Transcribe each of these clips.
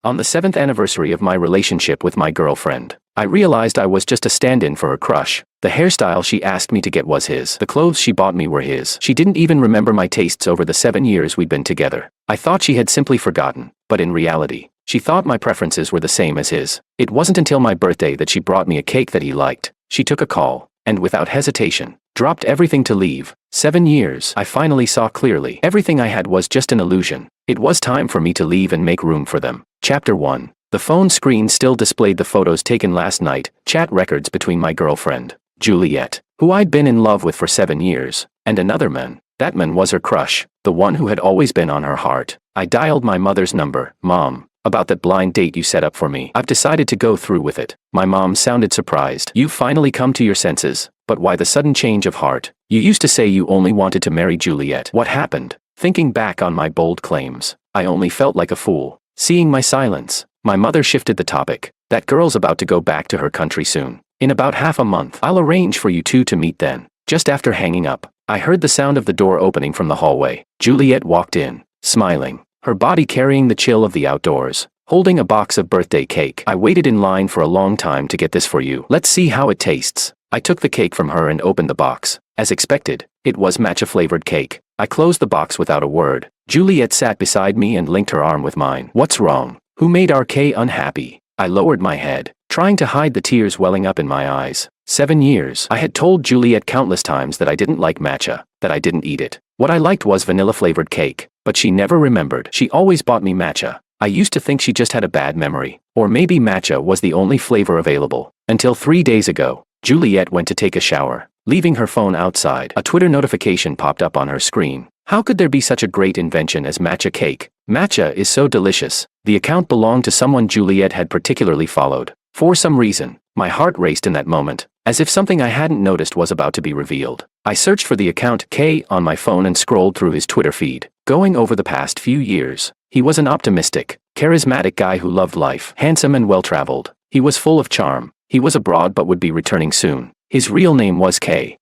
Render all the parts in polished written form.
On the 7th anniversary of my relationship with my girlfriend, I realized I was just a stand-in for her crush. The hairstyle she asked me to get was his. The clothes she bought me were his. She didn't even remember my tastes over the 7 years we'd been together. I thought she had simply forgotten, but in reality, she thought my preferences were the same as his. It wasn't until my birthday that she brought me a cake that he liked. She took a call, and without hesitation, dropped everything to leave. 7 years. I finally saw clearly. Everything I had was just an illusion. It was time for me to leave and make room for them. Chapter 1. The phone screen still displayed the photos taken last night, chat records between my girlfriend, Juliet, who I'd been in love with for 7 years, and another man. That man was her crush, the one who had always been on her heart. I dialed my mother's number. Mom, about that blind date you set up for me. I've decided to go through with it. My mom sounded surprised. You've finally come to your senses, but why the sudden change of heart? You used to say you only wanted to marry Juliet. What happened? Thinking back on my bold claims, I only felt like a fool. Seeing my silence, my mother shifted the topic. That girl's about to go back to her country soon. In about half a month. I'll arrange for you two to meet then. Just after hanging up, I heard the sound of the door opening from the hallway. Juliet walked in, smiling, her body carrying the chill of the outdoors, holding a box of birthday cake. I waited in line for a long time to get this for you. Let's see how it tastes. I took the cake from her and opened the box. As expected, it was matcha-flavored cake. I closed the box without a word. Juliet sat beside me and linked her arm with mine. What's wrong? Who made RK unhappy? I lowered my head, trying to hide the tears welling up in my eyes. 7 years. I had told Juliet countless times that I didn't like matcha, that I didn't eat it. What I liked was vanilla-flavored cake, but she never remembered. She always bought me matcha. I used to think she just had a bad memory, or maybe matcha was the only flavor available. Until 3 days ago, Juliet went to take a shower, leaving her phone outside. A Twitter notification popped up on her screen. How could there be such a great invention as matcha cake? Matcha is so delicious. The account belonged to someone Juliet had particularly followed. For some reason, my heart raced in that moment, as if something I hadn't noticed was about to be revealed. I searched for the account K on my phone and scrolled through his Twitter feed. Going over the past few years, he was an optimistic, charismatic guy who loved life, handsome and well-traveled. He was full of charm. He was abroad but would be returning soon. His real name was K.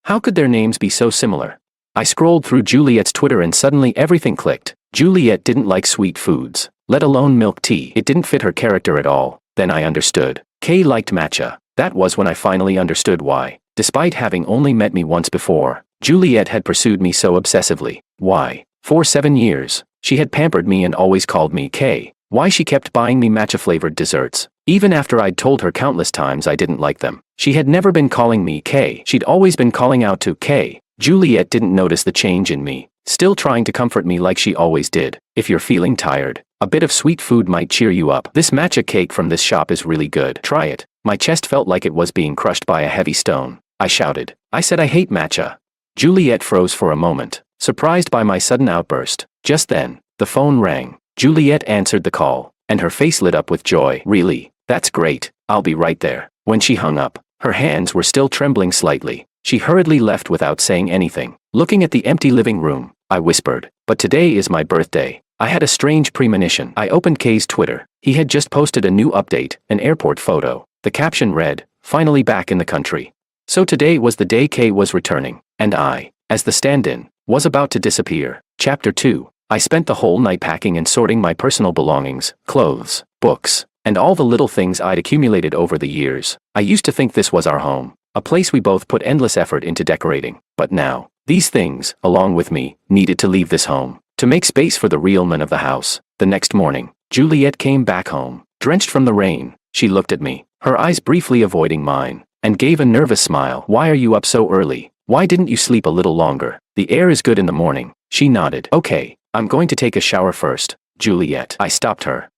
How could their names be so similar? I scrolled through Juliet's Twitter and suddenly everything clicked. Juliet didn't like sweet foods, let alone milk tea. It didn't fit her character at all. Then I understood. Kay liked matcha. That was when I finally understood why. Despite having only met me once before, Juliet had pursued me so obsessively. Why? For 7 years, she had pampered me and always called me Kay. Why she kept buying me matcha-flavored desserts, even after I'd told her countless times I didn't like them. She had never been calling me Kay. She'd always been calling out to Kay. Juliet didn't notice the change in me, still trying to comfort me like she always did. If you're feeling tired, a bit of sweet food might cheer you up. This matcha cake from this shop is really good. Try it. My chest felt like it was being crushed by a heavy stone. I shouted. I said I hate matcha. Juliet froze for a moment, surprised by my sudden outburst. Just then, the phone rang. Juliet answered the call, and her face lit up with joy. Really? That's great. I'll be right there. When she hung up, her hands were still trembling slightly. She hurriedly left without saying anything. Looking at the empty living room, I whispered, but today is my birthday. I had a strange premonition. I opened Kay's Twitter. He had just posted a new update, an airport photo. The caption read, "Finally back in the country." So today was the day Kay was returning, and I, as the stand-in, was about to disappear. Chapter 2. I spent the whole night packing and sorting my personal belongings, clothes, books, and all the little things I'd accumulated over the years. I used to think this was our home, a place we both put endless effort into decorating. But now, these things, along with me, needed to leave this home, to make space for the real man of the house. The next morning, Juliet came back home, drenched from the rain. She looked at me, her eyes briefly avoiding mine, and gave a nervous smile. Why are you up so early? Why didn't you sleep a little longer? The air is good in the morning. She nodded. Okay, I'm going to take a shower first. Juliet. I stopped her.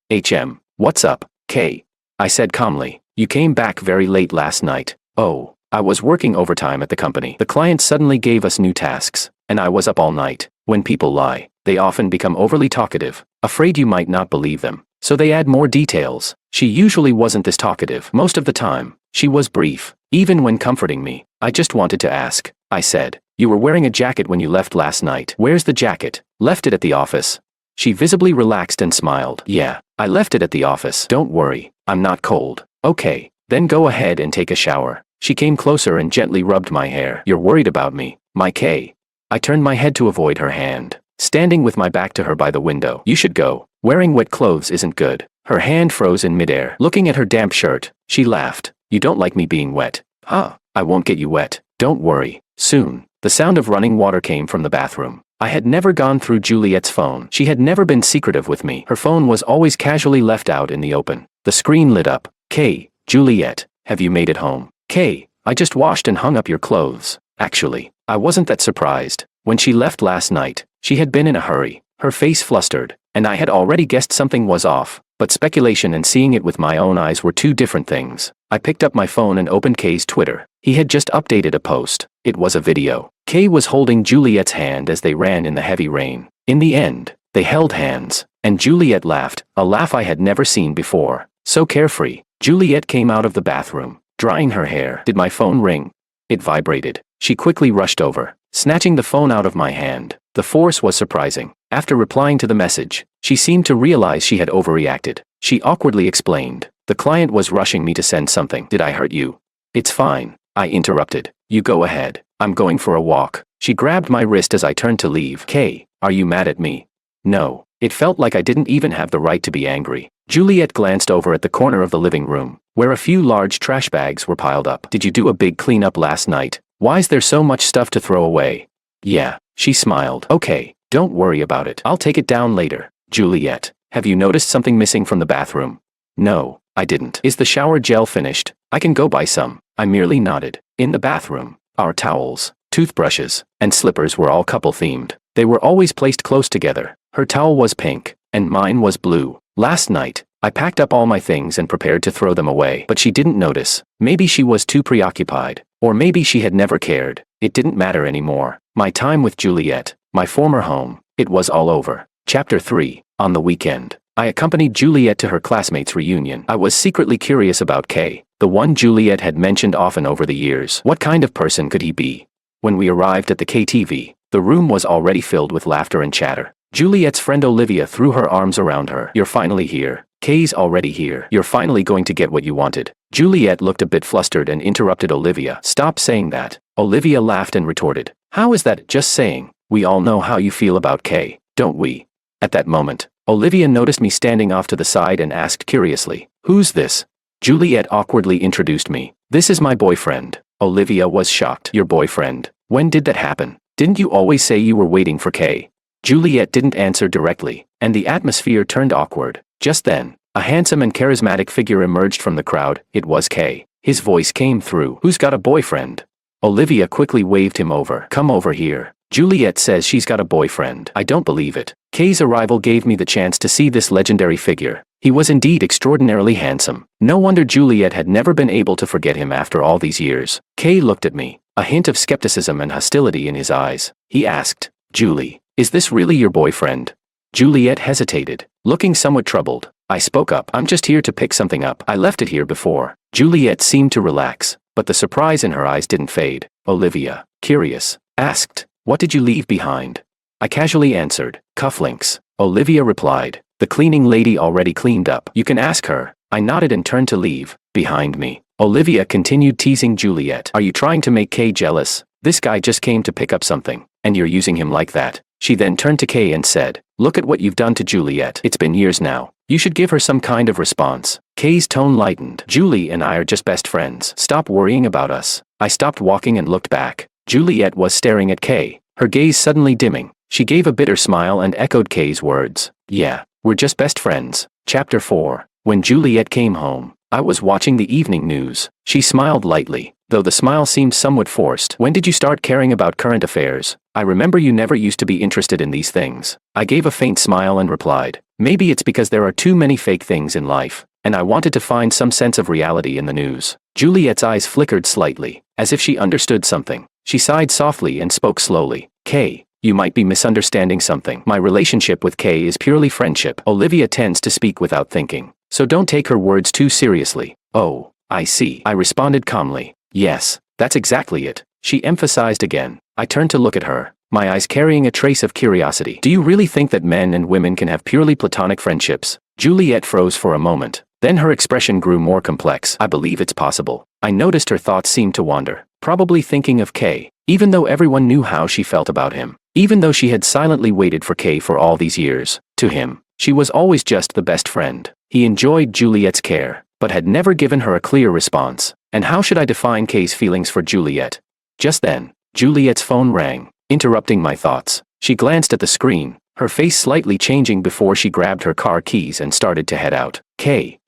What's up, Kay? I said calmly. You came back very late last night. Oh, I was working overtime at the company. The client suddenly gave us new tasks, and I was up all night. When people lie, they often become overly talkative, afraid you might not believe them. So they add more details. She usually wasn't this talkative. Most of the time, she was brief. Even when comforting me, I just wanted to ask. I said, you were wearing a jacket when you left last night. Where's the jacket? Left it at the office. She visibly relaxed and smiled. Yeah, I left it at the office. Don't worry, I'm not cold. Okay, then go ahead and take a shower. She came closer and gently rubbed my hair. You're worried about me, my Kay. I turned my head to avoid her hand, standing with my back to her by the window. You should go. Wearing wet clothes isn't good. Her hand froze in midair. Looking at her damp shirt, she laughed. You don't like me being wet. Huh? I won't get you wet. Don't worry. Soon. The sound of running water came from the bathroom. I had never gone through Juliet's phone. She had never been secretive with me. Her phone was always casually left out in the open. The screen lit up. Kay, Juliet, have you made it home? Kay, I just washed and hung up your clothes. Actually, I wasn't that surprised. When she left last night, she had been in a hurry, her face flustered, and I had already guessed something was off, but speculation and seeing it with my own eyes were two different things. I picked up my phone and opened Kay's Twitter. He had just updated a post. It was a video. Kay was holding Juliet's hand as they ran in the heavy rain. In the end, they held hands, and Juliet laughed, a laugh I had never seen before. So carefree. Juliet came out of the bathroom, drying her hair. Did my phone ring? It vibrated. She quickly rushed over, snatching the phone out of my hand. The force was surprising. After replying to the message, she seemed to realize she had overreacted. She awkwardly explained, the client was rushing me to send something. Did I hurt you? It's fine, I interrupted. You go ahead. I'm going for a walk. She grabbed my wrist as I turned to leave. Kay, are you mad at me? No. It felt like I didn't even have the right to be angry. Juliet glanced over at the corner of the living room, where a few large trash bags were piled up. Did you do a big cleanup last night? Why's there so much stuff to throw away? Yeah, she smiled. Okay, don't worry about it. I'll take it down later. Juliet, have you noticed something missing from the bathroom? No, I didn't. Is the shower gel finished? I can go buy some. I merely nodded. In the bathroom, our towels, toothbrushes, and slippers were all couple-themed. They were always placed close together. Her towel was pink, and mine was blue. Last night, I packed up all my things and prepared to throw them away, but she didn't notice. Maybe she was too preoccupied, or maybe she had never cared. It didn't matter anymore. My time with Juliet, my former home, it was all over. Chapter 3. On the weekend, I accompanied Juliet to her classmates' reunion. I was secretly curious about Kay, the one Juliet had mentioned often over the years. What kind of person could he be? When we arrived at the KTV, the room was already filled with laughter and chatter. Juliet's friend Olivia threw her arms around her. You're finally here. Kay's already here. You're finally going to get what you wanted. Juliet looked a bit flustered and interrupted Olivia. Stop saying that. Olivia laughed and retorted. How is that just saying? We all know how you feel about Kay, don't we? At that moment, Olivia noticed me standing off to the side and asked curiously, who's this? Juliet awkwardly introduced me. This is my boyfriend. Olivia was shocked. Your boyfriend? When did that happen? Didn't you always say you were waiting for Kay? Juliet didn't answer directly, and the atmosphere turned awkward. Just then, a handsome and charismatic figure emerged from the crowd. It was Kay. His voice came through. Who's got a boyfriend? Olivia quickly waved him over. Come over here. Juliet says she's got a boyfriend. I don't believe it. Kay's arrival gave me the chance to see this legendary figure. He was indeed extraordinarily handsome. No wonder Juliet had never been able to forget him after all these years. Kay looked at me, a hint of skepticism and hostility in his eyes. He asked, Julie, is this really your boyfriend? Juliet hesitated, looking somewhat troubled. I spoke up. I'm just here to pick something up. I left it here before. Juliet seemed to relax, but the surprise in her eyes didn't fade. Olivia, curious, asked, what did you leave behind? I casually answered, cufflinks. Olivia replied, the cleaning lady already cleaned up. You can ask her. I nodded and turned to leave. Behind me, Olivia continued teasing Juliet. Are you trying to make Kay jealous? This guy just came to pick up something, and you're using him like that. She then turned to Kay and said, look at what you've done to Juliet. It's been years now. You should give her some kind of response. Kay's tone lightened. Julie and I are just best friends. Stop worrying about us. I stopped walking and looked back. Juliet was staring at Kay, her gaze suddenly dimming. She gave a bitter smile and echoed Kay's words. Yeah, we're just best friends. Chapter 4. When Juliet came home, I was watching the evening news. She smiled lightly, though the smile seemed somewhat forced. When did you start caring about current affairs? I remember you never used to be interested in these things. I gave a faint smile and replied, maybe it's because there are too many fake things in life, and I wanted to find some sense of reality in the news. Juliet's eyes flickered slightly, as if she understood something. She sighed softly and spoke slowly. Kay, you might be misunderstanding something. My relationship with Kay is purely friendship. Olivia tends to speak without thinking, so don't take her words too seriously. Oh, I see. I responded calmly. Yes, that's exactly it. She emphasized again. I turned to look at her, my eyes carrying a trace of curiosity. Do you really think that men and women can have purely platonic friendships? Juliet froze for a moment. Then her expression grew more complex. I believe it's possible. I noticed her thoughts seemed to wander, probably thinking of Kay, even though everyone knew how she felt about him. Even though she had silently waited for Kay for all these years, to him, she was always just the best friend. He enjoyed Juliet's care, but had never given her a clear response. And how should I define Kay's feelings for Juliet? Just then, Juliet's phone rang, interrupting my thoughts. She glanced at the screen, her face slightly changing before she grabbed her car keys and started to head out. Kay,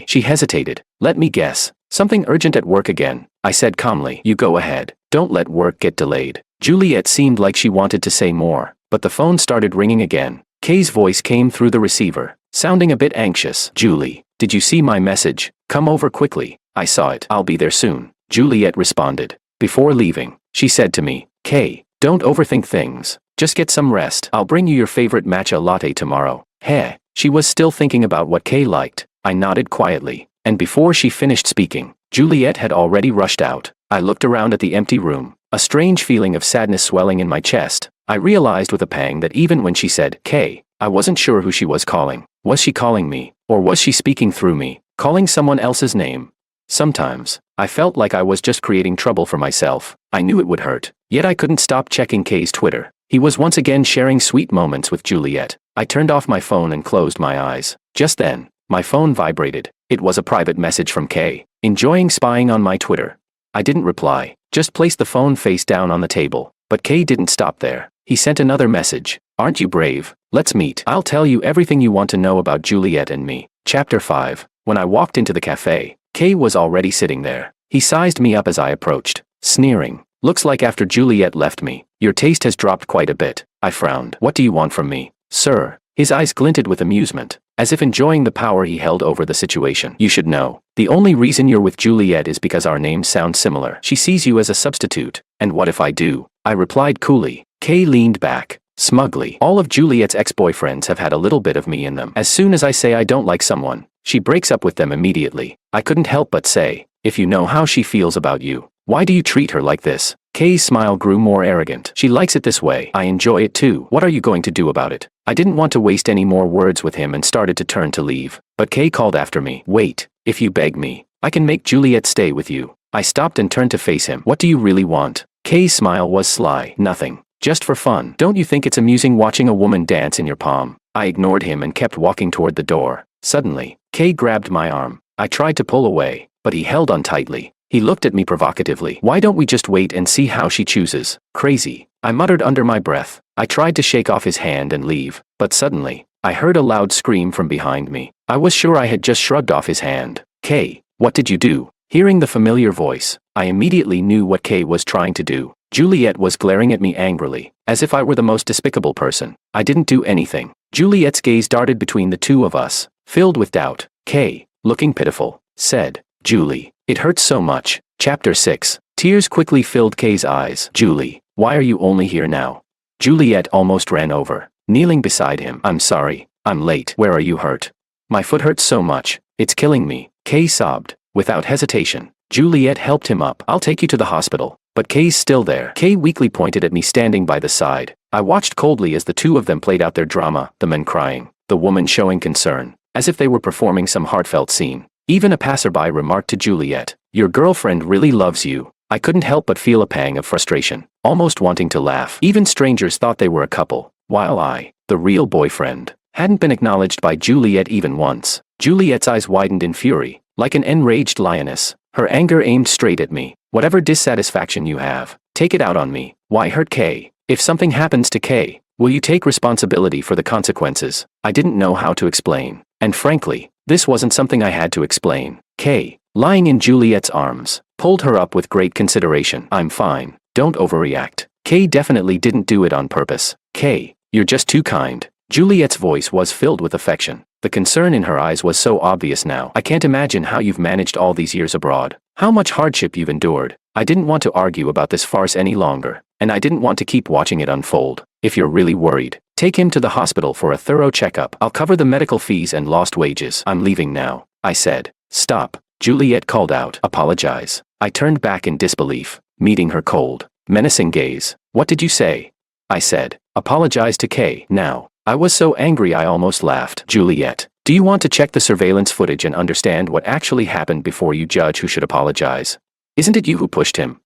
she hesitated. Let me guess. Something urgent at work again, I said calmly. You go ahead. Don't let work get delayed. Juliet seemed like she wanted to say more, but the phone started ringing again. Kay's voice came through the receiver, sounding a bit anxious. Julie, did you see my message? Come over quickly. I saw it. I'll be there soon. Juliet responded. Before leaving, she said to me, Kay, don't overthink things. Just get some rest. I'll bring you your favorite matcha latte tomorrow. Heh. She was still thinking about what Kay liked. I nodded quietly, and before she finished speaking, Juliet had already rushed out. I looked around at the empty room, a strange feeling of sadness swelling in my chest. I realized with a pang that even when she said, Kay, I wasn't sure who she was calling. Was she calling me, or was she speaking through me, calling someone else's name? Sometimes, I felt like I was just creating trouble for myself. I knew it would hurt, yet I couldn't stop checking Kay's Twitter. He was once again sharing sweet moments with Juliet. I turned off my phone and closed my eyes. Just then, my phone vibrated. It was a private message from Kay, enjoying spying on my Twitter. I didn't reply, just placed the phone face down on the table. But Kay didn't stop there. He sent another message. Aren't you brave? Let's meet. I'll tell you everything you want to know about Juliet and me. Chapter 5. When I walked into the cafe, Kay was already sitting there. He sized me up as I approached, sneering. Looks like after Juliet left me, your taste has dropped quite a bit. I frowned. What do you want from me, sir? His eyes glinted with amusement, as if enjoying the power he held over the situation. You should know, the only reason you're with Juliet is because our names sound similar. She sees you as a substitute. And what if I do? I replied coolly. Kay leaned back, smugly. All of Juliet's ex-boyfriends have had a little bit of me in them. As soon as I say I don't like someone, she breaks up with them immediately. I couldn't help but say, if you know how she feels about you, why do you treat her like this? Kay's smile grew more arrogant. She likes it this way. I enjoy it too. What are you going to do about it? I didn't want to waste any more words with him and started to turn to leave. But Kay called after me. Wait, if you beg me, I can make Juliet stay with you. I stopped and turned to face him. What do you really want? Kay's smile was sly. Nothing. Just for fun. Don't you think it's amusing watching a woman dance in your palm? I ignored him and kept walking toward the door. Suddenly, Kay grabbed my arm. I tried to pull away, but he held on tightly. He looked at me provocatively. Why don't we just wait and see how she chooses? Crazy, I muttered under my breath. I tried to shake off his hand and leave, but suddenly, I heard a loud scream from behind me. I was sure I had just shrugged off his hand. Kay, what did you do? Hearing the familiar voice, I immediately knew what Kay was trying to do. Juliet was glaring at me angrily, as if I were the most despicable person. I didn't do anything. Juliet's gaze darted between the two of us, filled with doubt. Kay, looking pitiful, said, Julie, it hurts so much. Chapter 6. Tears quickly filled Kay's eyes. Julie, why are you only here now? Juliet almost ran over, kneeling beside him. I'm sorry, I'm late. Where are you hurt? My foot hurts so much, it's killing me. Kay sobbed, without hesitation. Juliet helped him up. I'll take you to the hospital. But Kay's still there. Kay weakly pointed at me standing by the side. I watched coldly as the two of them played out their drama, the men crying, the woman showing concern, as if they were performing some heartfelt scene. Even a passerby remarked to Juliet, your girlfriend really loves you. I couldn't help but feel a pang of frustration, almost wanting to laugh. Even strangers thought they were a couple, while I, the real boyfriend, hadn't been acknowledged by Juliet even once. Juliet's eyes widened in fury, like an enraged lioness. Her anger aimed straight at me. Whatever dissatisfaction you have, take it out on me. Why hurt Kay? If something happens to Kay, will you take responsibility for the consequences? I didn't know how to explain. And frankly, this wasn't something I had to explain. Kay, lying in Juliet's arms, pulled her up with great consideration. I'm fine. Don't overreact. Kay definitely didn't do it on purpose. Kay, you're just too kind. Juliet's voice was filled with affection. The concern in her eyes was so obvious now. I can't imagine how you've managed all these years abroad. How much hardship you've endured. I didn't want to argue about this farce any longer, and I didn't want to keep watching it unfold. If you're really worried, take him to the hospital for a thorough checkup. I'll cover the medical fees and lost wages. I'm leaving now, I said. Stop, Juliet called out. Apologize. I turned back in disbelief, meeting her cold, menacing gaze. What did you say? I said. Apologize to Kay. Now. I was so angry I almost laughed. Juliet, do you want to check the surveillance footage and understand what actually happened before you judge who should apologize? Isn't it you who pushed him?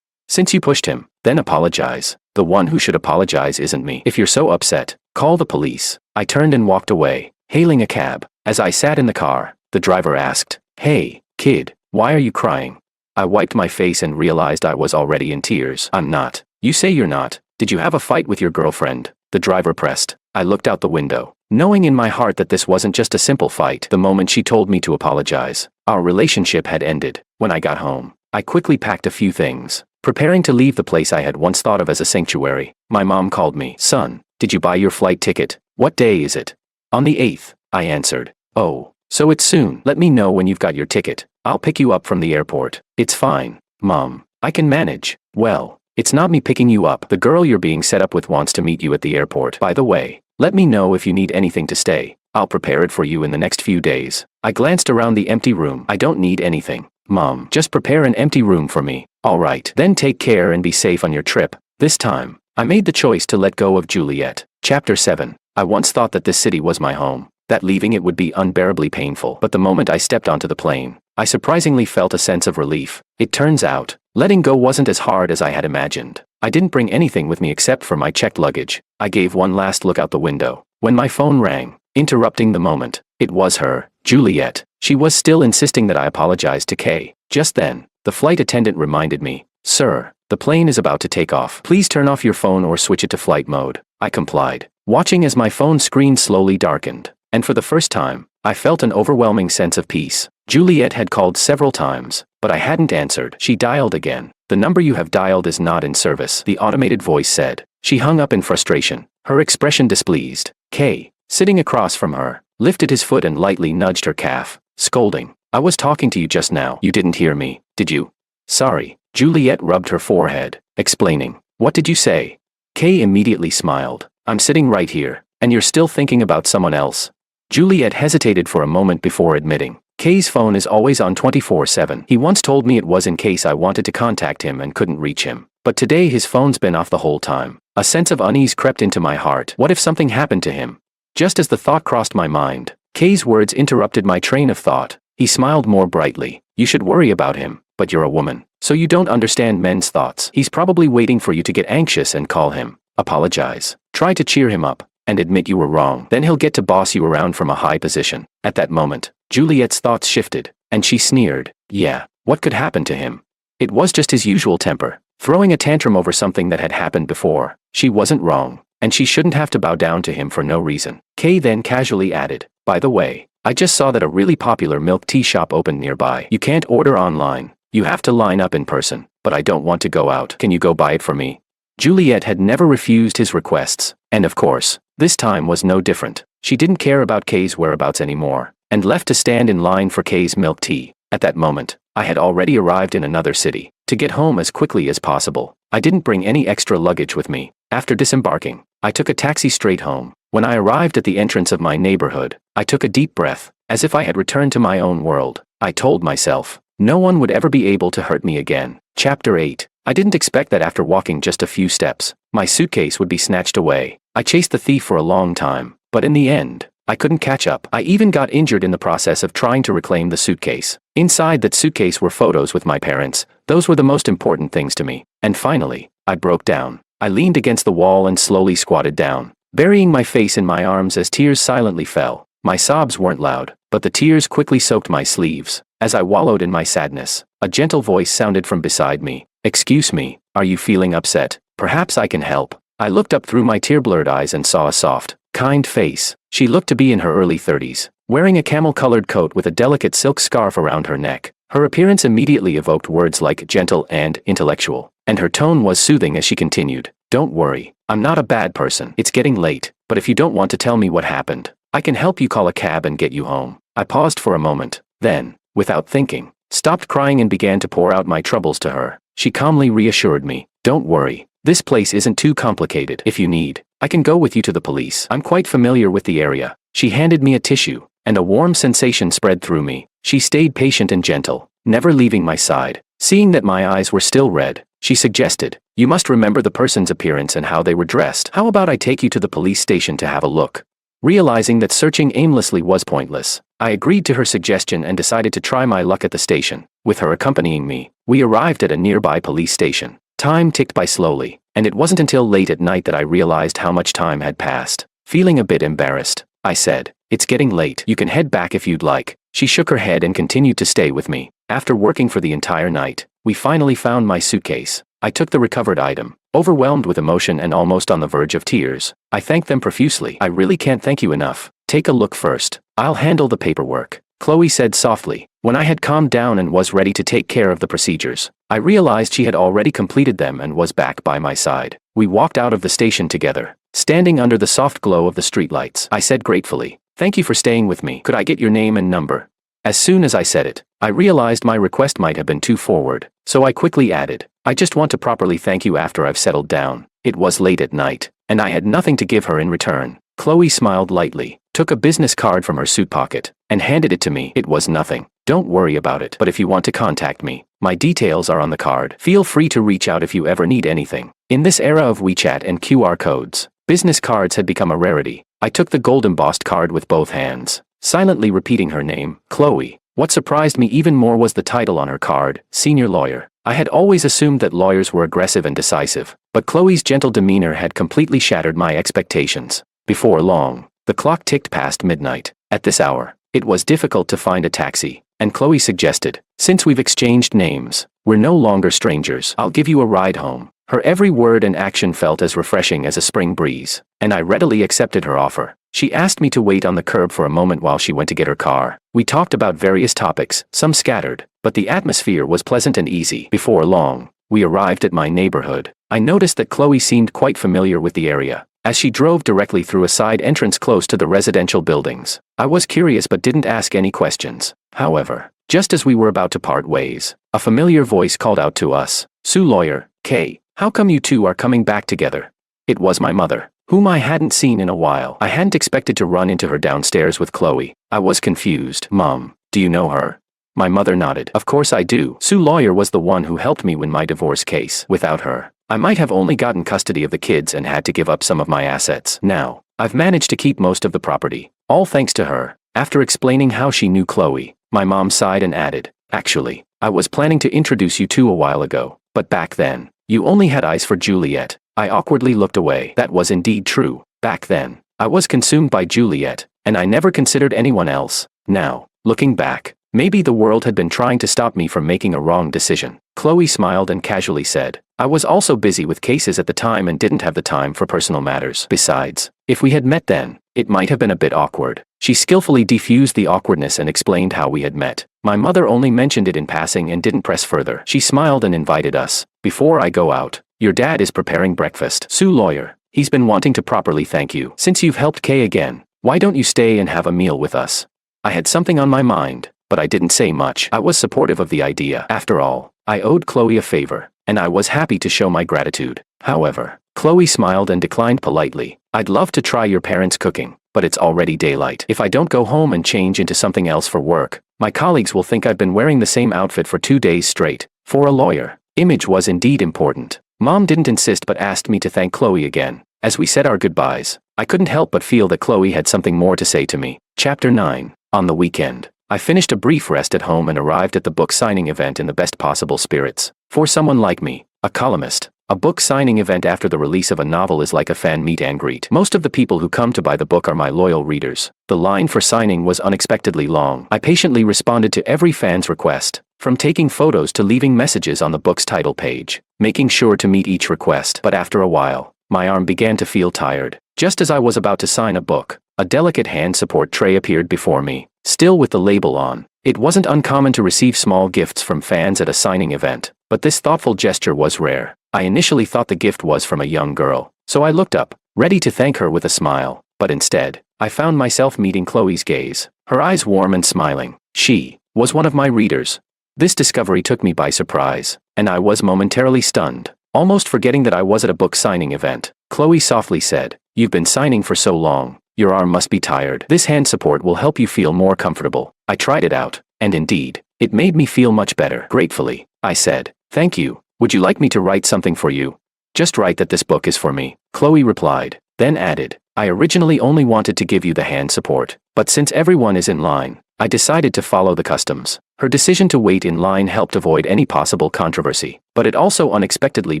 Since you pushed him, then apologize. The one who should apologize isn't me. If you're so upset, call the police. I turned and walked away, hailing a cab. As I sat in the car, the driver asked, "Hey, kid, why are you crying?" I wiped my face and realized I was already in tears. "I'm not." "You say you're not. Did you have a fight with your girlfriend?" The driver pressed. I looked out the window, knowing in my heart that this wasn't just a simple fight. The moment she told me to apologize, our relationship had ended. When I got home, I quickly packed a few things, preparing to leave the place I had once thought of as a sanctuary. My mom called me. "Son, did you buy your flight ticket? What day is it?" "On the 8th, I answered. "Oh, so it's soon. Let me know when you've got your ticket. I'll pick you up from the airport." "It's fine, Mom. I can manage." "Well, it's not me picking you up. The girl you're being set up with wants to meet you at the airport. By the way, let me know if you need anything to stay. I'll prepare it for you in the next few days." I glanced around the empty room. "I don't need anything, Mom. Just prepare an empty room for me." "All right. Then take care and be safe on your trip." This time, I made the choice to let go of Juliet. Chapter 7. I once thought that this city was my home, that leaving it would be unbearably painful. But the moment I stepped onto the plane, I surprisingly felt a sense of relief. It turns out, letting go wasn't as hard as I had imagined. I didn't bring anything with me except for my checked luggage. I gave one last look out the window, when my phone rang, interrupting the moment. It was her, Juliet. She was still insisting that I apologize to Kay. Just then, the flight attendant reminded me, "Sir, the plane is about to take off. Please turn off your phone or switch it to flight mode." I complied, watching as my phone screen slowly darkened. And for the first time, I felt an overwhelming sense of peace. Juliet had called several times, but I hadn't answered. She dialed again. "The number you have dialed is not in service," the automated voice said. She hung up in frustration, her expression displeased. Kay, sitting across from her, lifted his foot and lightly nudged her calf, scolding. "I was talking to you just now. You didn't hear me, did you?" "Sorry." Juliet rubbed her forehead, explaining. "What did you say?" Kay immediately smiled. "I'm sitting right here, and you're still thinking about someone else." Juliet hesitated for a moment before admitting, "Kay's phone is always on 24/7. He once told me it was in case I wanted to contact him and couldn't reach him. But today his phone's been off the whole time." A sense of unease crept into my heart. What if something happened to him? Just as the thought crossed my mind, Kay's words interrupted my train of thought. He smiled more brightly. "You should worry about him, but you're a woman, so you don't understand men's thoughts. He's probably waiting for you to get anxious and call him. Apologize. Try to cheer him up, and admit you were wrong. Then he'll get to boss you around from a high position." At that moment, Juliet's thoughts shifted, and she sneered. "Yeah, what could happen to him? It was just his usual temper, throwing a tantrum over something that had happened before. She wasn't wrong, and she shouldn't have to bow down to him for no reason." Kay then casually added, "By the way, I just saw that a really popular milk tea shop opened nearby. You can't order online. You have to line up in person, but I don't want to go out. Can you go buy it for me?" Juliet had never refused his requests, and of course, this time was no different. She didn't care about Kay's whereabouts anymore, and left to stand in line for Kay's milk tea. At that moment, I had already arrived in another city. To get home as quickly as possible, I didn't bring any extra luggage with me. After disembarking, I took a taxi straight home. When I arrived at the entrance of my neighborhood, I took a deep breath, as if I had returned to my own world. I told myself, no one would ever be able to hurt me again. Chapter 8. I didn't expect that after walking just a few steps, my suitcase would be snatched away. I chased the thief for a long time, but in the end, I couldn't catch up. I even got injured in the process of trying to reclaim the suitcase. Inside that suitcase were photos with my parents. Those were the most important things to me. And finally, I broke down. I leaned against the wall and slowly squatted down, burying my face in my arms as tears silently fell. My sobs weren't loud, but the tears quickly soaked my sleeves. As I wallowed in my sadness, a gentle voice sounded from beside me. "Excuse me, are you feeling upset? Perhaps I can help." I looked up through my tear-blurred eyes and saw a soft, kind face. She looked to be in her early 30s, wearing a camel-colored coat with a delicate silk scarf around her neck. Her appearance immediately evoked words like gentle and intellectual, and her tone was soothing as she continued. "Don't worry, I'm not a bad person. It's getting late, but if you don't want to tell me what happened, I can help you call a cab and get you home." I paused for a moment, then, without thinking, stopped crying and began to pour out my troubles to her. She calmly reassured me. "Don't worry, this place isn't too complicated. If you need, I can go with you to the police. I'm quite familiar with the area." She handed me a tissue, and a warm sensation spread through me. She stayed patient and gentle, never leaving my side. Seeing that my eyes were still red, she suggested, "You must remember the person's appearance and how they were dressed. How about I take you to the police station to have a look?" Realizing that searching aimlessly was pointless, I agreed to her suggestion and decided to try my luck at the station. With her accompanying me, we arrived at a nearby police station. Time ticked by slowly, and it wasn't until late at night that I realized how much time had passed. Feeling a bit embarrassed, I said, "It's getting late. You can head back if you'd like." She shook her head and continued to stay with me. After working for the entire night, we finally found my suitcase. I took the recovered item, overwhelmed with emotion and almost on the verge of tears. I thanked them profusely. "I really can't thank you enough. Take a look first. I'll handle the paperwork," Chloe said softly. When I had calmed down and was ready to take care of the procedures, I realized she had already completed them and was back by my side. We walked out of the station together, standing under the soft glow of the streetlights. I said gratefully, "Thank you for staying with me. Could I get your name and number?" As soon as I said it, I realized my request might have been too forward, so I quickly added, "I just want to properly thank you after I've settled down." It was late at night, and I had nothing to give her in return. Chloe smiled lightly, took a business card from her suit pocket, and handed it to me. "It was nothing. Don't worry about it. But if you want to contact me, my details are on the card. Feel free to reach out if you ever need anything." In this era of WeChat and QR codes, business cards had become a rarity. I took the gold embossed card with both hands, silently repeating her name, Chloe. What surprised me even more was the title on her card, Senior Lawyer. I had always assumed that lawyers were aggressive and decisive, but Chloe's gentle demeanor had completely shattered my expectations. Before long, the clock ticked past midnight. At this hour, it was difficult to find a taxi, and Chloe suggested, "Since we've exchanged names, we're no longer strangers. I'll give you a ride home." Her every word and action felt as refreshing as a spring breeze, and I readily accepted her offer. She asked me to wait on the curb for a moment while she went to get her car. We talked about various topics, some scattered, but the atmosphere was pleasant and easy. Before long, we arrived at my neighborhood. I noticed that Chloe seemed quite familiar with the area, as she drove directly through a side entrance close to the residential buildings. I was curious but didn't ask any questions. However, just as we were about to part ways, a familiar voice called out to us, "Sue Lawyer, Kay, how come you two are coming back together?" It was my mother, whom I hadn't seen in a while. I hadn't expected to run into her downstairs with Chloe. I was confused. "Mom, do you know her?" My mother nodded. "Of course I do. Sue Lawyer was the one who helped me win my divorce case. Without her, I might have only gotten custody of the kids and had to give up some of my assets. Now, I've managed to keep most of the property, all thanks to her." After explaining how she knew Chloe, my mom sighed and added, "Actually, I was planning to introduce you two a while ago, but back then, you only had eyes for Juliet." I awkwardly looked away. That was indeed true. Back then, I was consumed by Juliet, and I never considered anyone else. Now, looking back, maybe the world had been trying to stop me from making a wrong decision. Chloe smiled and casually said, "I was also busy with cases at the time and didn't have the time for personal matters. Besides, if we had met then, it might have been a bit awkward." She skillfully defused the awkwardness and explained how we had met. My mother only mentioned it in passing and didn't press further. She smiled and invited us. "Before I go out, your dad is preparing breakfast. Sue Lawyer, he's been wanting to properly thank you. Since you've helped Kay again, why don't you stay and have a meal with us?" I had something on my mind, but I didn't say much. I was supportive of the idea. After all, I owed Chloe a favor, and I was happy to show my gratitude. However, Chloe smiled and declined politely. "I'd love to try your parents' cooking, but it's already daylight. If I don't go home and change into something else for work, my colleagues will think I've been wearing the same outfit for 2 days straight." For a lawyer, image was indeed important. Mom didn't insist but asked me to thank Chloe again. As we said our goodbyes, I couldn't help but feel that Chloe had something more to say to me. Chapter 9. On the weekend, I finished a brief rest at home and arrived at the book signing event in the best possible spirits. For someone like me, a columnist, a book signing event after the release of a novel is like a fan meet and greet. Most of the people who come to buy the book are my loyal readers. The line for signing was unexpectedly long. I patiently responded to every fan's request, from taking photos to leaving messages on the book's title page, making sure to meet each request. But after a while, my arm began to feel tired. Just as I was about to sign a book, a delicate hand support tray appeared before me, still with the label on. It wasn't uncommon to receive small gifts from fans at a signing event, but this thoughtful gesture was rare. I initially thought the gift was from a young girl, so I looked up, ready to thank her with a smile, but instead, I found myself meeting Chloe's gaze, her eyes warm and smiling. She was one of my readers. This discovery took me by surprise, and I was momentarily stunned, almost forgetting that I was at a book signing event. Chloe softly said, "You've been signing for so long, your arm must be tired. This hand support will help you feel more comfortable." I tried it out, and indeed, it made me feel much better. Gratefully, I said, "Thank you. Would you like me to write something for you?" "Just write that this book is for me," Chloe replied, then added, "I originally only wanted to give you the hand support, but since everyone is in line, I decided to follow the customs. Her decision to wait in line helped avoid any possible controversy, but it also unexpectedly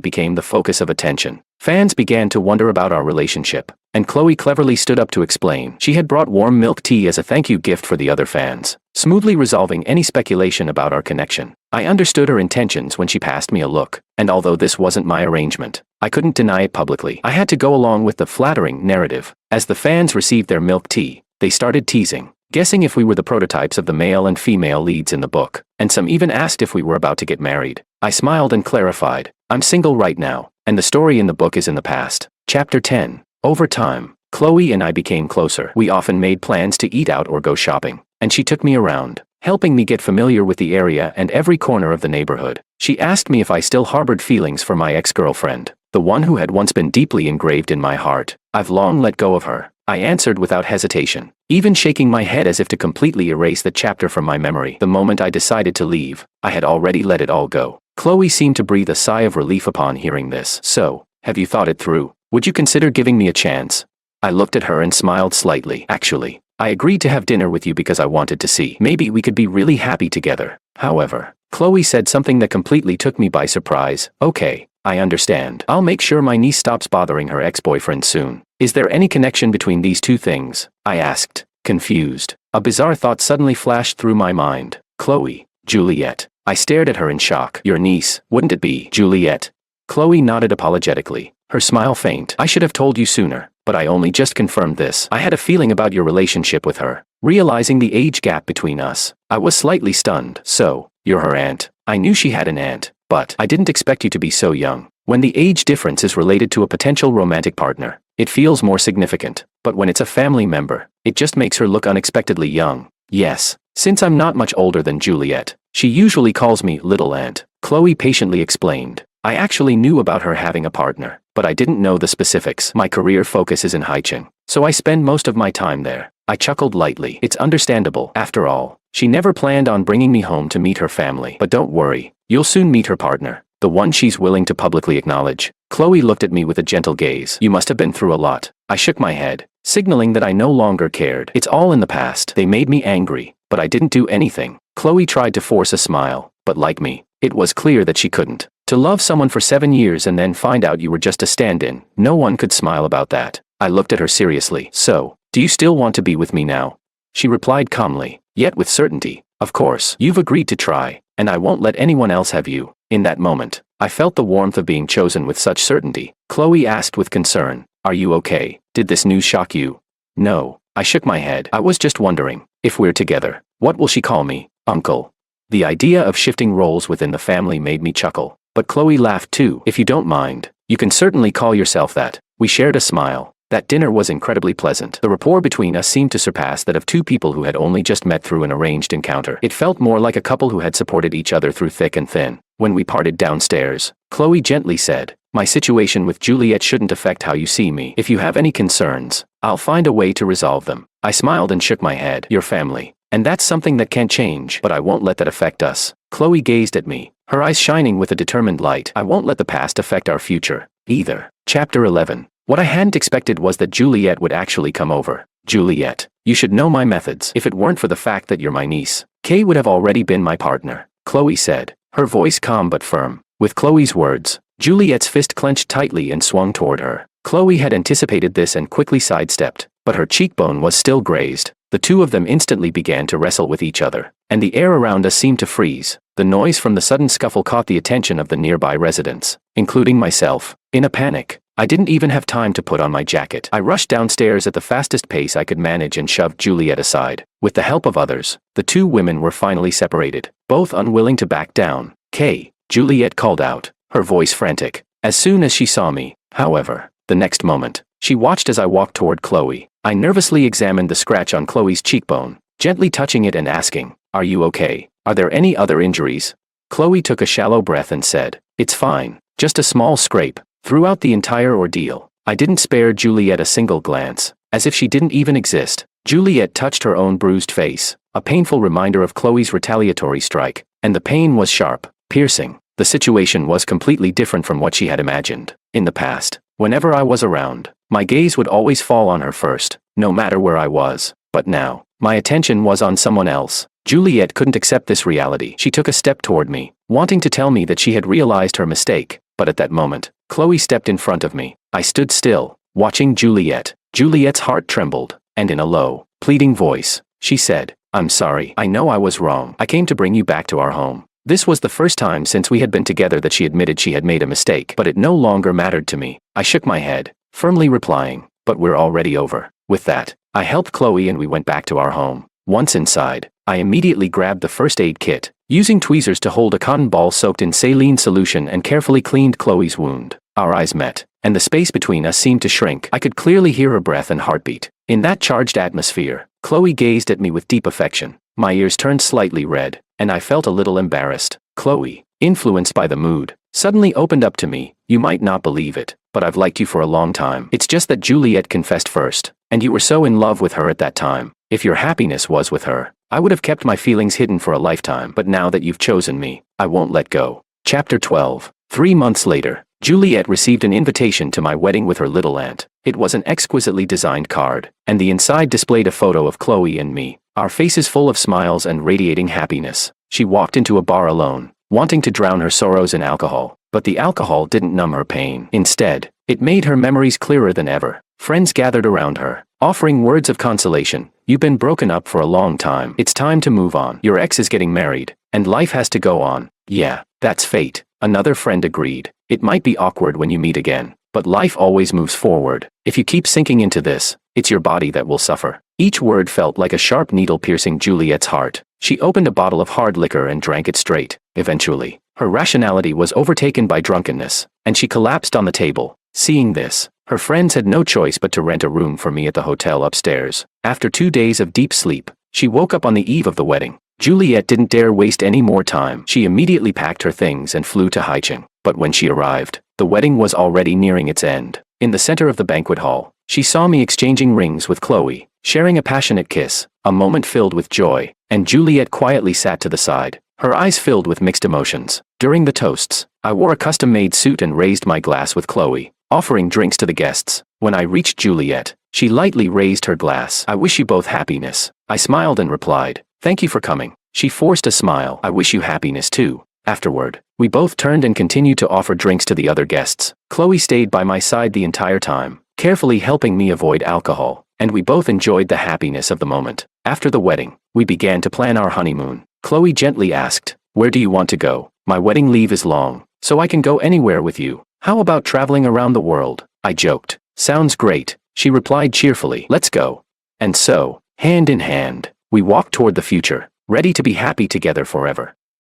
became the focus of attention. Fans began to wonder about our relationship, and Chloe cleverly stood up to explain. She had brought warm milk tea as a thank you gift for the other fans, smoothly resolving any speculation about our connection. I understood her intentions when she passed me a look, and although this wasn't my arrangement, I couldn't deny it publicly. I had to go along with the flattering narrative. As the fans received their milk tea, they started teasing, guessing if we were the prototypes of the male and female leads in the book, and some even asked if we were about to get married. I smiled and clarified, I'm single right now, and the story in the book is in the past. Chapter 10. Over time, Chloe and I became closer. We often made plans to eat out or go shopping, and she took me around, helping me get familiar with the area and every corner of the neighborhood. She asked me if I still harbored feelings for my ex-girlfriend, the one who had once been deeply engraved in my heart. I've long let go of her, I answered without hesitation, even shaking my head as if to completely erase the chapter from my memory. The moment I decided to leave, I had already let it all go. Chloe seemed to breathe a sigh of relief upon hearing this. So, have you thought it through? Would you consider giving me a chance? I looked at her and smiled slightly. Actually, I agreed to have dinner with you because I wanted to see. Maybe we could be really happy together. However, Chloe said something that completely took me by surprise. Okay, I understand. I'll make sure my niece stops bothering her ex-boyfriend soon. Is there any connection between these two things? I asked, confused. A bizarre thought suddenly flashed through my mind. Chloe, Juliet. I stared at her in shock. Your niece, wouldn't it be, Juliet? Chloe nodded apologetically, her smile faint. I should have told you sooner, but I only just confirmed this. I had a feeling about your relationship with her. Realizing the age gap between us, I was slightly stunned. So, you're her aunt. I knew she had an aunt, but I didn't expect you to be so young. When the age difference is related to a potential romantic partner, it feels more significant, but when it's a family member, it just makes her look unexpectedly young. Yes, since I'm not much older than Juliet, she usually calls me Little Aunt, Chloe patiently explained. I actually knew about her having a partner, but I didn't know the specifics. My career focus is in Haicheng, so I spend most of my time there. I chuckled lightly. It's understandable. After all, she never planned on bringing me home to meet her family. But don't worry, you'll soon meet her partner, the one she's willing to publicly acknowledge. Chloe looked at me with a gentle gaze. You must have been through a lot. I shook my head, signaling that I no longer cared. It's all in the past. They made me angry, but I didn't do anything. Chloe tried to force a smile, but like me, it was clear that she couldn't. To love someone for 7 years and then find out you were just a stand-in, no one could smile about that. I looked at her seriously. So, do you still want to be with me now? She replied calmly, yet with certainty. Of course, you've agreed to try, and I won't let anyone else have you. In that moment, I felt the warmth of being chosen with such certainty. Chloe asked with concern, are you okay? Did this news shock you? No, I shook my head. I was just wondering, if we're together, what will she call me? Uncle. The idea of shifting roles within the family made me chuckle. But Chloe laughed too. If you don't mind, you can certainly call yourself that. We shared a smile. That dinner was incredibly pleasant. The rapport between us seemed to surpass that of two people who had only just met through an arranged encounter. It felt more like a couple who had supported each other through thick and thin. When we parted downstairs, Chloe gently said, my situation with Juliet shouldn't affect how you see me. If you have any concerns, I'll find a way to resolve them. I smiled and shook my head. Your family. And that's something that can't change, but I won't let that affect us. Chloe gazed at me, her eyes shining with a determined light. I won't let the past affect our future, either. Chapter 11. What I hadn't expected was that Juliet would actually come over. Juliet, you should know my methods. If it weren't for the fact that you're my niece, Kay would have already been my partner, Chloe said, her voice calm but firm. With Chloe's words, Juliet's fist clenched tightly and swung toward her. Chloe had anticipated this and quickly sidestepped, but her cheekbone was still grazed. The two of them instantly began to wrestle with each other, and the air around us seemed to freeze. The noise from the sudden scuffle caught the attention of the nearby residents, including myself. In a panic, I didn't even have time to put on my jacket. I rushed downstairs at the fastest pace I could manage and shoved Juliet aside. With the help of others, the two women were finally separated, both unwilling to back down. Kay, Juliet called out, her voice frantic, as soon as she saw me. However, the next moment, she watched as I walked toward Chloe. I nervously examined the scratch on Chloe's cheekbone, gently touching it and asking, are you okay? Are there any other injuries? Chloe took a shallow breath and said, it's fine, just a small scrape. Throughout the entire ordeal, I didn't spare Juliet a single glance, as if she didn't even exist. Juliet touched her own bruised face, a painful reminder of Chloe's retaliatory strike, and the pain was sharp, piercing. The situation was completely different from what she had imagined. In the past, whenever I was around, my gaze would always fall on her first, no matter where I was. But now, my attention was on someone else. Juliet couldn't accept this reality. She took a step toward me, wanting to tell me that she had realized her mistake, but at that moment, Chloe stepped in front of me. I stood still, watching Juliet. Juliet's heart trembled, and in a low, pleading voice, she said, "I'm sorry. I know I was wrong. I came to bring you back to our home." This was the first time since we had been together that she admitted she had made a mistake, but it no longer mattered to me. I shook my head, firmly replying, "But we're already over." With that, I helped Chloe and we went back to our home. Once inside, I immediately grabbed the first aid kit, using tweezers to hold a cotton ball soaked in saline solution and carefully cleaned Chloe's wound. Our eyes met, and the space between us seemed to shrink. I could clearly hear her breath and heartbeat. In that charged atmosphere, Chloe gazed at me with deep affection. My ears turned slightly red, and I felt a little embarrassed. Chloe, influenced by the mood, suddenly opened up to me. "You might not believe it, but I've liked you for a long time. It's just that Juliet confessed first, and you were so in love with her at that time. If your happiness was with her, I would have kept my feelings hidden for a lifetime, but now that you've chosen me, I won't let go." Chapter 12. 3 months later, Juliet received an invitation to my wedding with her little aunt. It was an exquisitely designed card, and the inside displayed a photo of Chloe and me, our faces full of smiles and radiating happiness. She walked into a bar alone, wanting to drown her sorrows in alcohol, but the alcohol didn't numb her pain. Instead, it made her memories clearer than ever. Friends gathered around her, offering words of consolation. "You've been broken up for a long time. It's time to move on. Your ex is getting married, and life has to go on." "Yeah, that's fate," another friend agreed. "It might be awkward when you meet again, but life always moves forward. If you keep sinking into this, it's your body that will suffer." Each word felt like a sharp needle piercing Juliet's heart. She opened a bottle of hard liquor and drank it straight. Eventually, her rationality was overtaken by drunkenness, and she collapsed on the table. Seeing this, her friends had no choice but to rent a room for me at the hotel upstairs. After 2 days of deep sleep, she woke up on the eve of the wedding. Juliet didn't dare waste any more time. She immediately packed her things and flew to Haicheng. But when she arrived, the wedding was already nearing its end. In the center of the banquet hall, she saw me exchanging rings with Chloe, sharing a passionate kiss, a moment filled with joy, and Juliet quietly sat to the side, her eyes filled with mixed emotions. During the toasts, I wore a custom-made suit and raised my glass with Chloe, offering drinks to the guests. When I reached Juliet, she lightly raised her glass. "I wish you both happiness." I smiled and replied, "Thank you for coming." She forced a smile. "I wish you happiness too." Afterward, we both turned and continued to offer drinks to the other guests. Chloe stayed by my side the entire time, carefully helping me avoid alcohol, and we both enjoyed the happiness of the moment. After the wedding, we began to plan our honeymoon. Chloe gently asked, "Where do you want to go?" "My wedding leave is long, so I can go anywhere with you. How about traveling around the world?" I joked. "Sounds great," she replied cheerfully. "Let's go." And so, hand in hand, we walked toward the future, ready to be happy together forever.